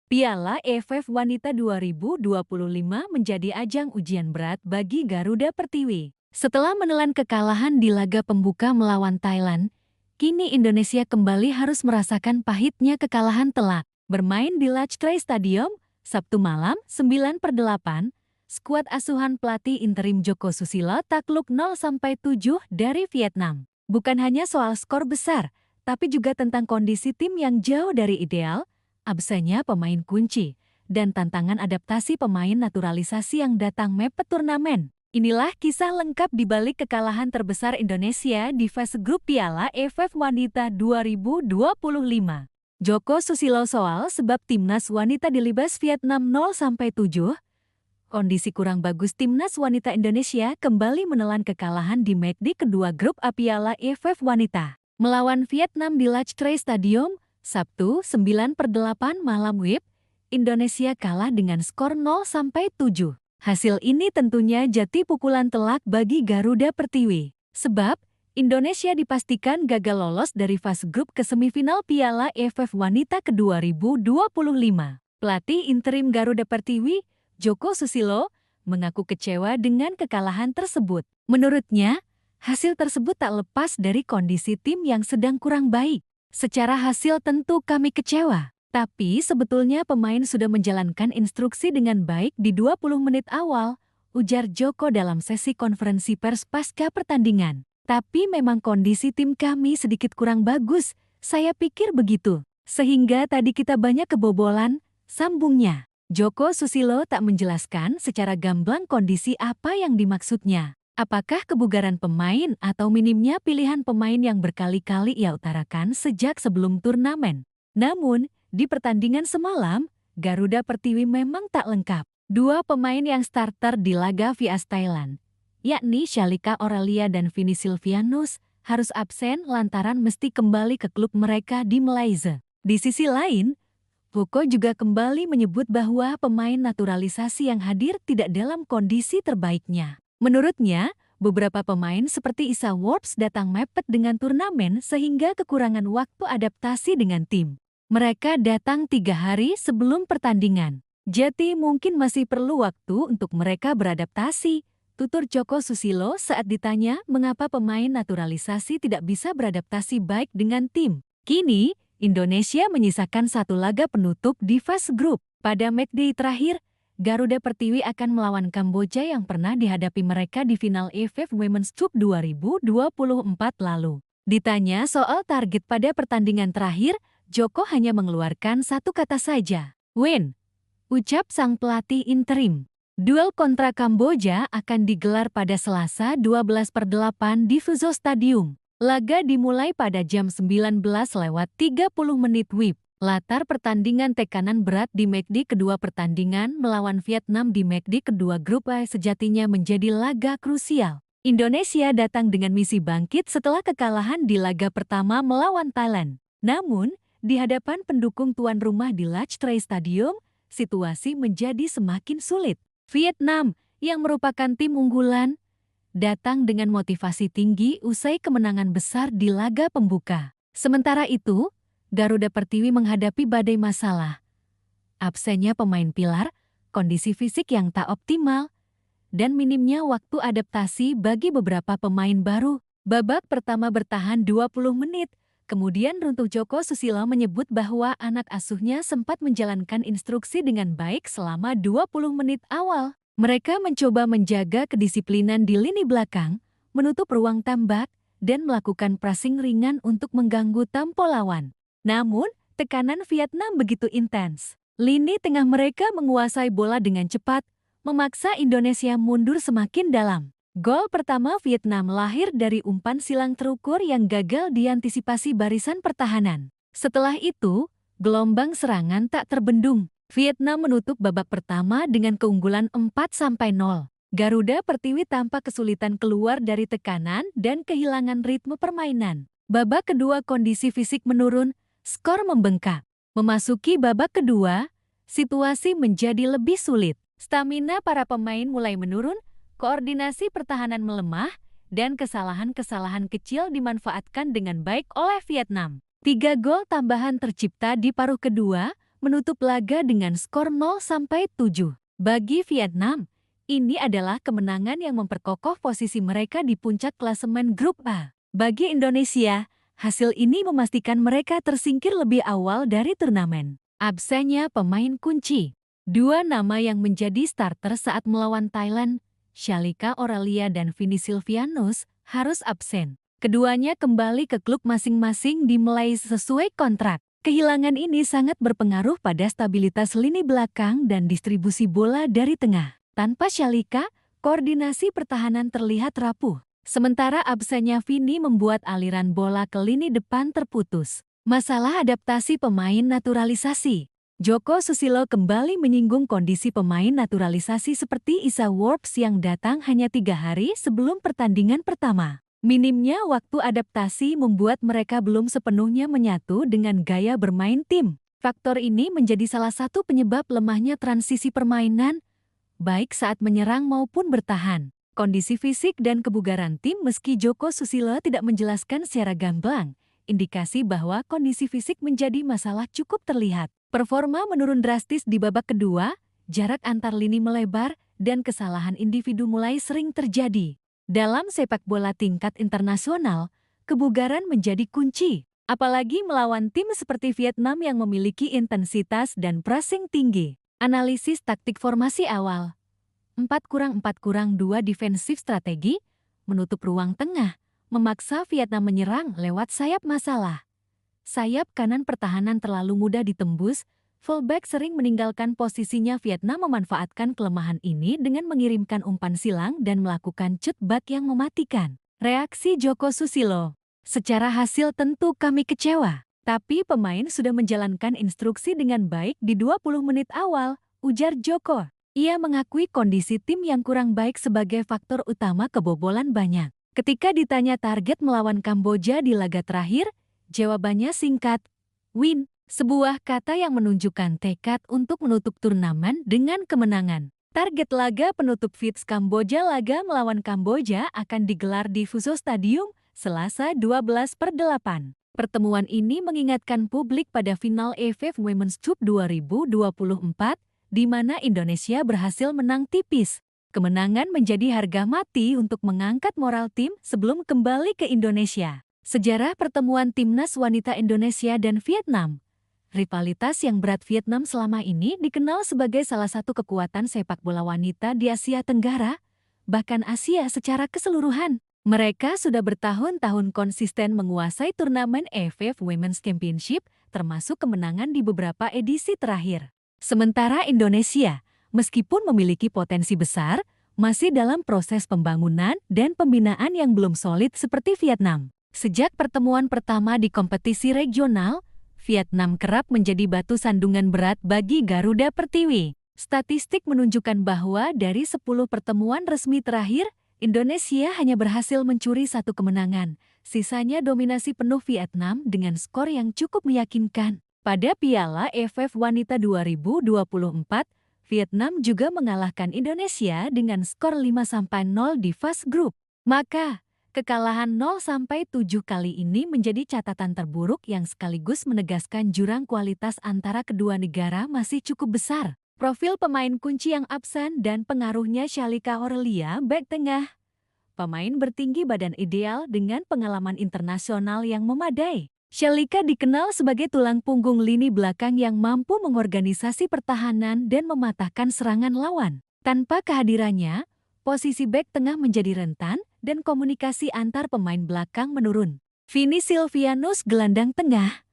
Piala AFF Wanita 2025 menjadi ajang ujian berat bagi Garuda Pertiwi. Setelah menelan kekalahan di laga pembuka melawan Thailand, kini Indonesia kembali harus merasakan pahitnya kekalahan telak. Bermain di Lachtrae Stadium, Sabtu malam 9/8, skuad asuhan pelatih interim Joko Susilo takluk 0-7 dari Vietnam. Bukan hanya soal skor besar, tapi juga tentang kondisi tim yang jauh dari ideal, absennya pemain kunci, dan tantangan adaptasi pemain naturalisasi yang datang mepet turnamen. Inilah kisah lengkap di balik kekalahan terbesar Indonesia di fase grup Piala AFF Wanita 2025. Joko Susilo soal sebab timnas wanita dilibas Vietnam 0-7. Kondisi kurang bagus timnas wanita Indonesia kembali menelan kekalahan di match kedua grup A Piala AFF Wanita. Melawan Vietnam di Lachtrae Stadium, Sabtu 9/8 malam WIB, Indonesia kalah dengan skor 0-7. Hasil ini tentunya jadi pukulan telak bagi Garuda Pertiwi. Sebab, Indonesia dipastikan gagal lolos dari fase grup ke semifinal Piala AFF Wanita ke-2025. Pelatih interim Garuda Pertiwi, Joko Susilo, mengaku kecewa dengan kekalahan tersebut. Menurutnya, hasil tersebut tak lepas dari kondisi tim yang sedang kurang baik. Secara hasil tentu kami kecewa, tapi sebetulnya pemain sudah menjalankan instruksi dengan baik di 20 menit awal, ujar Joko dalam sesi konferensi pers pasca pertandingan. Tapi memang kondisi tim kami sedikit kurang bagus, saya pikir begitu. Sehingga tadi kita banyak kebobolan, sambungnya. Joko Susilo tak menjelaskan secara gamblang kondisi apa yang dimaksudnya. Apakah kebugaran pemain atau minimnya pilihan pemain yang berkali-kali ia utarakan sejak sebelum turnamen. Namun, di pertandingan semalam, Garuda Pertiwi memang tak lengkap. Dua pemain yang starter di laga vs Thailand, yakni Shalika Aurelia dan Vini Silvianus, harus absen lantaran mesti kembali ke klub mereka di Malaysia. Di sisi lain, Joko juga kembali menyebut bahwa pemain naturalisasi yang hadir tidak dalam kondisi terbaiknya. Menurutnya, beberapa pemain seperti Isa Worps datang mepet dengan turnamen sehingga kekurangan waktu adaptasi dengan tim. Mereka datang 3 hari sebelum pertandingan. Jadi mungkin masih perlu waktu untuk mereka beradaptasi, tutur Joko Susilo saat ditanya mengapa pemain naturalisasi tidak bisa beradaptasi baik dengan tim. Kini, Indonesia menyisakan satu laga penutup di fase grup. Pada matchday terakhir, Garuda Pertiwi akan melawan Kamboja yang pernah dihadapi mereka di final AFF Women's Cup 2024 lalu. Ditanya soal target pada pertandingan terakhir, Joko hanya mengeluarkan satu kata saja, win, ucap sang pelatih interim. Duel kontra Kamboja akan digelar pada Selasa 12/8 di Fuso Stadium. Laga dimulai pada jam 19:30 WIB. Latar pertandingan tekanan berat di matchday kedua pertandingan melawan Vietnam di matchday kedua grup A sejatinya menjadi laga krusial. Indonesia datang dengan misi bangkit setelah kekalahan di laga pertama melawan Thailand. Namun, di hadapan pendukung tuan rumah di Lachtrae Stadium, situasi menjadi semakin sulit. Vietnam, yang merupakan tim unggulan, datang dengan motivasi tinggi usai kemenangan besar di laga pembuka. Sementara itu, Garuda Pertiwi menghadapi badai masalah. Absennya pemain pilar, kondisi fisik yang tak optimal, dan minimnya waktu adaptasi bagi beberapa pemain baru. Babak pertama bertahan 20 menit, kemudian runtuh. Joko Susilo menyebut bahwa anak asuhnya sempat menjalankan instruksi dengan baik selama 20 menit awal. Mereka mencoba menjaga kedisiplinan di lini belakang, menutup ruang tembak, dan melakukan pressing ringan untuk mengganggu tempo lawan. Namun, tekanan Vietnam begitu intens. Lini tengah mereka menguasai bola dengan cepat, memaksa Indonesia mundur semakin dalam. Gol pertama Vietnam lahir dari umpan silang terukur yang gagal diantisipasi barisan pertahanan. Setelah itu, gelombang serangan tak terbendung. Vietnam menutup babak pertama dengan keunggulan 4-0. Garuda Pertiwi tampak kesulitan keluar dari tekanan dan kehilangan ritme permainan. Babak kedua kondisi fisik menurun, skor membengkak. Memasuki babak kedua, situasi menjadi lebih sulit. Stamina para pemain mulai menurun, koordinasi pertahanan melemah, dan kesalahan-kesalahan kecil dimanfaatkan dengan baik oleh Vietnam. 3 gol tambahan tercipta di paruh kedua, menutup laga dengan skor 0-7. Bagi Vietnam, ini adalah kemenangan yang memperkokoh posisi mereka di puncak klasemen Grup A. Bagi Indonesia, hasil ini memastikan mereka tersingkir lebih awal dari turnamen. Absennya pemain kunci. Dua nama yang menjadi starter saat melawan Thailand, Shalika Aurelia dan Vini Silvianus, harus absen. Keduanya kembali ke klub masing-masing di Malaysia sesuai kontrak. Kehilangan ini sangat berpengaruh pada stabilitas lini belakang dan distribusi bola dari tengah. Tanpa Shalika, koordinasi pertahanan terlihat rapuh. Sementara absennya Vini membuat aliran bola ke lini depan terputus. Masalah adaptasi pemain naturalisasi. Joko Susilo kembali menyinggung kondisi pemain naturalisasi seperti Isa Worps yang datang hanya 3 hari sebelum pertandingan pertama. Minimnya waktu adaptasi membuat mereka belum sepenuhnya menyatu dengan gaya bermain tim. Faktor ini menjadi salah satu penyebab lemahnya transisi permainan, baik saat menyerang maupun bertahan. Kondisi fisik dan kebugaran tim meski Joko Susilo tidak menjelaskan secara gamblang, indikasi bahwa kondisi fisik menjadi masalah cukup terlihat. Performa menurun drastis di babak kedua, jarak antar lini melebar, dan kesalahan individu mulai sering terjadi. Dalam sepak bola tingkat internasional, kebugaran menjadi kunci, apalagi melawan tim seperti Vietnam yang memiliki intensitas dan pressing tinggi. Analisis taktik formasi awal. 4-4-2 defensif strategi, menutup ruang tengah, memaksa Vietnam menyerang lewat sayap masalah. Sayap kanan pertahanan terlalu mudah ditembus, fullback sering meninggalkan posisinya. Vietnam memanfaatkan kelemahan ini dengan mengirimkan umpan silang dan melakukan cutback yang mematikan. Reaksi Joko Susilo. Secara hasil tentu kami kecewa, tapi pemain sudah menjalankan instruksi dengan baik di 20 menit awal, ujar Joko. Ia mengakui kondisi tim yang kurang baik sebagai faktor utama kebobolan banyak. Ketika ditanya target melawan Kamboja di laga terakhir, jawabannya singkat, win. Sebuah kata yang menunjukkan tekad untuk menutup turnamen dengan kemenangan. Target laga penutup Vits Kamboja. Laga melawan Kamboja akan digelar di Fuso Stadium, Selasa 12/8. Pertemuan ini mengingatkan publik pada final AFF Women's Cup 2024, di mana Indonesia berhasil menang tipis. Kemenangan menjadi harga mati untuk mengangkat moral tim sebelum kembali ke Indonesia. Sejarah pertemuan timnas wanita Indonesia dan Vietnam. Rivalitas yang berat Vietnam selama ini dikenal sebagai salah satu kekuatan sepak bola wanita di Asia Tenggara, bahkan Asia secara keseluruhan. Mereka sudah bertahun-tahun konsisten menguasai turnamen AFF Women's Championship, termasuk kemenangan di beberapa edisi terakhir. Sementara Indonesia, meskipun memiliki potensi besar, masih dalam proses pembangunan dan pembinaan yang belum solid seperti Vietnam. Sejak pertemuan pertama di kompetisi regional, Vietnam kerap menjadi batu sandungan berat bagi Garuda Pertiwi. Statistik menunjukkan bahwa dari 10 pertemuan resmi terakhir, Indonesia hanya berhasil mencuri 1 kemenangan. Sisanya dominasi penuh Vietnam dengan skor yang cukup meyakinkan. Pada Piala AFF Wanita 2024, Vietnam juga mengalahkan Indonesia dengan skor 5-0 di fase grup. Maka, kekalahan 0-7 kali ini menjadi catatan terburuk yang sekaligus menegaskan jurang kualitas antara kedua negara masih cukup besar. Profil pemain kunci yang absen dan pengaruhnya. Shalika Aurelia, bek tengah. Pemain bertinggi badan ideal dengan pengalaman internasional yang memadai. Shalika dikenal sebagai tulang punggung lini belakang yang mampu mengorganisasi pertahanan dan mematahkan serangan lawan. Tanpa kehadirannya, posisi bek tengah menjadi rentan dan komunikasi antar pemain belakang menurun. Vini Silvianus gelandang tengah.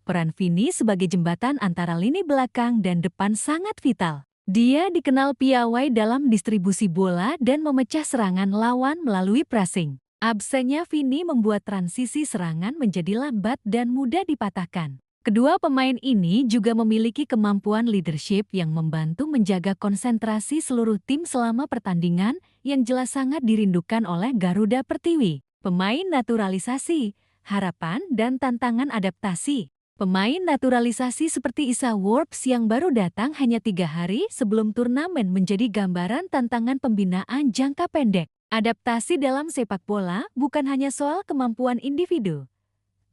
Peran Vini sebagai jembatan antara lini belakang dan depan sangat vital. Dia dikenal piawai dalam distribusi bola dan memecah serangan lawan melalui pressing. Absennya Vini membuat transisi serangan menjadi lambat dan mudah dipatahkan. Kedua pemain ini juga memiliki kemampuan leadership yang membantu menjaga konsentrasi seluruh tim selama pertandingan yang jelas sangat dirindukan oleh Garuda Pertiwi. Pemain naturalisasi, harapan dan tantangan adaptasi. Pemain naturalisasi seperti Isa Worps yang baru datang hanya 3 hari sebelum turnamen menjadi gambaran tantangan pembinaan jangka pendek. Adaptasi dalam sepak bola bukan hanya soal kemampuan individu,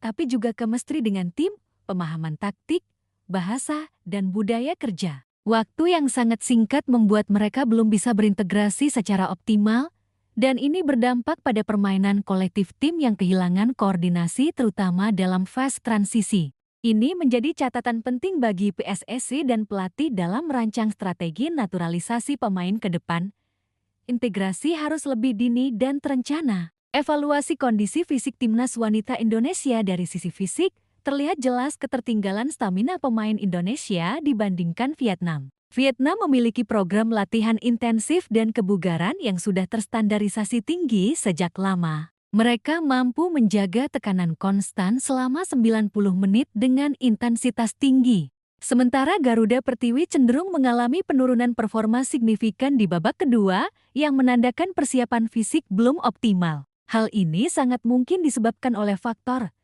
tapi juga chemistry dengan tim, pemahaman taktik, bahasa, dan budaya kerja. Waktu yang sangat singkat membuat mereka belum bisa berintegrasi secara optimal, dan ini berdampak pada permainan kolektif tim yang kehilangan koordinasi terutama dalam fase transisi. Ini menjadi catatan penting bagi PSSI dan pelatih dalam merancang strategi naturalisasi pemain ke depan. Integrasi harus lebih dini dan terencana. Evaluasi kondisi fisik timnas wanita Indonesia dari sisi fisik, terlihat jelas ketertinggalan stamina pemain Indonesia dibandingkan Vietnam. Vietnam memiliki program latihan intensif dan kebugaran yang sudah terstandarisasi tinggi sejak lama. Mereka mampu menjaga tekanan konstan selama 90 menit dengan intensitas tinggi. Sementara Garuda Pertiwi cenderung mengalami penurunan performa signifikan di babak kedua yang menandakan persiapan fisik belum optimal. Hal ini sangat mungkin disebabkan oleh faktor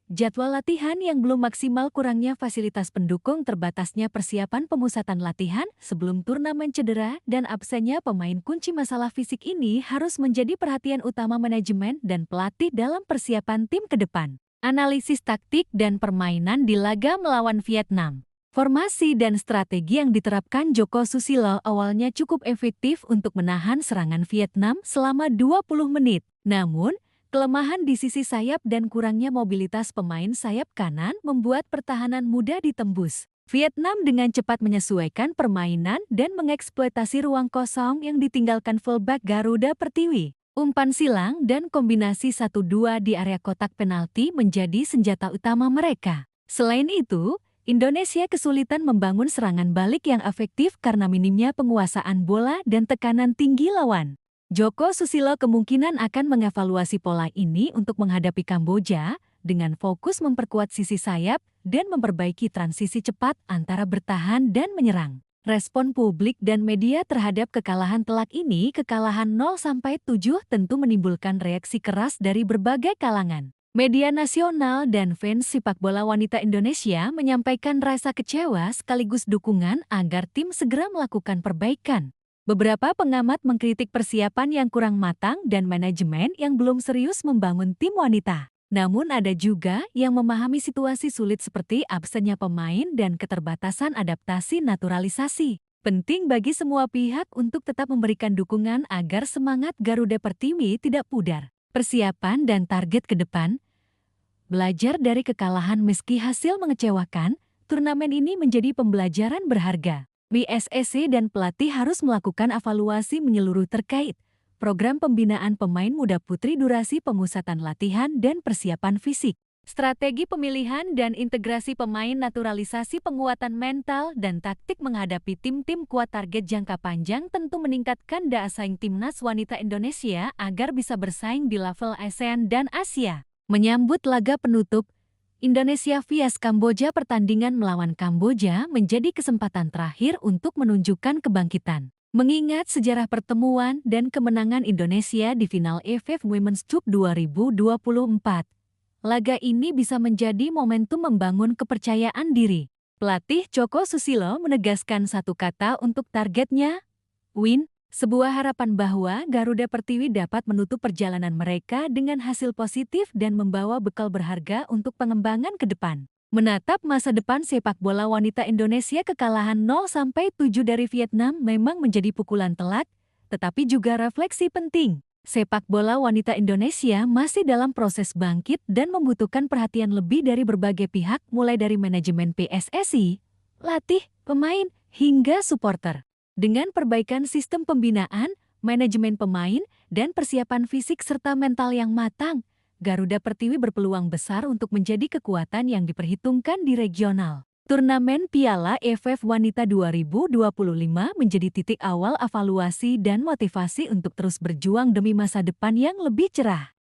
jadwal latihan yang belum maksimal, kurangnya fasilitas pendukung, terbatasnya persiapan pemusatan latihan sebelum turnamen, cedera, dan absennya pemain kunci. Masalah fisik ini harus menjadi perhatian utama manajemen dan pelatih dalam persiapan tim ke depan. Analisis taktik dan permainan di laga melawan Vietnam. Formasi dan strategi yang diterapkan Joko Susilo awalnya cukup efektif untuk menahan serangan Vietnam selama 20 menit. Namun, kelemahan di sisi sayap dan kurangnya mobilitas pemain sayap kanan membuat pertahanan mudah ditembus. Vietnam dengan cepat menyesuaikan permainan dan mengeksploitasi ruang kosong yang ditinggalkan fullback Garuda Pertiwi. Umpan silang dan kombinasi 1-2 di area kotak penalti menjadi senjata utama mereka. Selain itu, Indonesia kesulitan membangun serangan balik yang efektif karena minimnya penguasaan bola dan tekanan tinggi lawan. Joko Susilo kemungkinan akan mengevaluasi pola ini untuk menghadapi Kamboja dengan fokus memperkuat sisi sayap dan memperbaiki transisi cepat antara bertahan dan menyerang. Respon publik dan media terhadap kekalahan telak ini, kekalahan 0-7, tentu menimbulkan reaksi keras dari berbagai kalangan. Media nasional dan fans sepak bola wanita Indonesia menyampaikan rasa kecewa sekaligus dukungan agar tim segera melakukan perbaikan. Beberapa pengamat mengkritik persiapan yang kurang matang dan manajemen yang belum serius membangun tim wanita. Namun ada juga yang memahami situasi sulit seperti absennya pemain dan keterbatasan adaptasi naturalisasi. Penting bagi semua pihak untuk tetap memberikan dukungan agar semangat Garuda Pertiwi tidak pudar. Persiapan dan target ke depan. Belajar dari kekalahan meski hasil mengecewakan, turnamen ini menjadi pembelajaran berharga. PSSI dan pelatih harus melakukan evaluasi menyeluruh terkait program pembinaan pemain muda putri, durasi pemusatan latihan dan persiapan fisik, strategi pemilihan dan integrasi pemain, naturalisasi, penguatan mental dan taktik menghadapi tim-tim kuat. Target jangka panjang tentu meningkatkan daya saing timnas wanita Indonesia agar bisa bersaing di level ASEAN dan Asia. Menyambut laga penutup Indonesia vs Kamboja, pertandingan melawan Kamboja menjadi kesempatan terakhir untuk menunjukkan kebangkitan. Mengingat sejarah pertemuan dan kemenangan Indonesia di final AFF Women's Cup 2024, laga ini bisa menjadi momentum membangun kepercayaan diri. Pelatih Joko Susilo menegaskan satu kata untuk targetnya, win. Sebuah harapan bahwa Garuda Pertiwi dapat menutup perjalanan mereka dengan hasil positif dan membawa bekal berharga untuk pengembangan ke depan. Menatap masa depan sepak bola wanita Indonesia, kekalahan 0-7 dari Vietnam memang menjadi pukulan telak, tetapi juga refleksi penting. Sepak bola wanita Indonesia masih dalam proses bangkit dan membutuhkan perhatian lebih dari berbagai pihak, mulai dari manajemen PSSI, latih, pemain, hingga supporter. Dengan perbaikan sistem pembinaan, manajemen pemain, dan persiapan fisik serta mental yang matang, Garuda Pertiwi berpeluang besar untuk menjadi kekuatan yang diperhitungkan di regional. Turnamen Piala AFF Wanita 2025 menjadi titik awal evaluasi dan motivasi untuk terus berjuang demi masa depan yang lebih cerah.